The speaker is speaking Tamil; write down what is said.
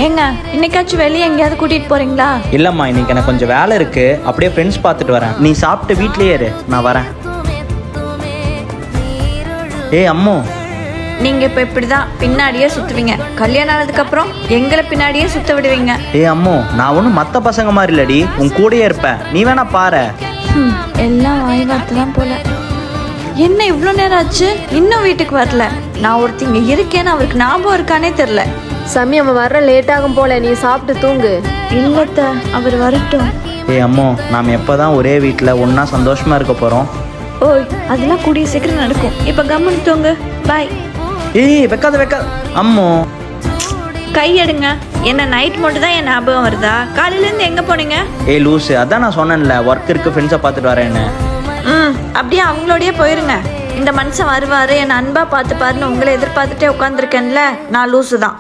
ஏங்க இன்னைக்காச்சும் வெளியே எங்கேயாவது கூட்டிட்டு போறீங்களா? இல்லைம்மா, இன்னைக்கு எனக்கு கொஞ்சம் வேலை இருக்கு. அப்படியே ஃப்ரெண்ட்ஸ் பார்த்துட்டு வரேன். நீ சாப்பிட்டு வீட்லயே இரு, நான் வரேன். ஏய் அம்மோ, நீங்க இப்ப இப்படிதான் பின்னாடியே சுத்துவீங்க. கல்யாணம் ஆனதுக்கு அப்புறம் எங்களை பின்னாடியே சுத்த விடுவீங்க. ஏய் அம்மோ, நான் ஒன்றும் மற்ற பசங்க மாதிரி இல்லடி, உன் கூடயே இருப்பேன். நீ வேணா பாரு. எல்லாம் வாய் வார்த்தை தான் போல. என்ன இவ்வளோ நேரம் ஆச்சு இன்னும் வீட்டுக்கு வரல? நான் ஒருத்தி இங்க இருக்கேன்னு அவருக்கு ஞாபகம் இருக்கானே தெரியல. சாமி அவன் வர்ற லேட் ஆகும் போல, நீ சாப்பிட்டு தூங்கு. இல்லத்த, அவர் வரட்டும். ஏய் அம்மோ, நாம் எப்போதான் ஒரே வீட்டில் ஒன்றா சந்தோஷமா இருக்க போகிறோம்? ஓய், அதெல்லாம் கூடிய சீக்கிரம் நடக்கும். இப்போ கம்முன்னு தூங்கு. பாய். ஏய் வைக்காத அம்மோ. கை எடுங்க. என்ன நைட் மட்டும் தான் என் ஞாபகம் வருதா? காலையிலேருந்து எங்கே போனீங்க? ஏய் லூஸு, அதான் நான் சொன்னேன்ல, ஒர்க் இருக்கு, ஃப்ரெண்ட்ஸை பார்த்துட்டு வரேன்னு. அப்படியே அவங்களோடய போயிருங்க. இந்த மனுஷன் வருவார், என் அன்பா பார்த்துப்பாருன்னு உங்களை எதிர்பார்த்துட்டே உட்காந்துருக்கேன்ல, நான் லூஸு தான்.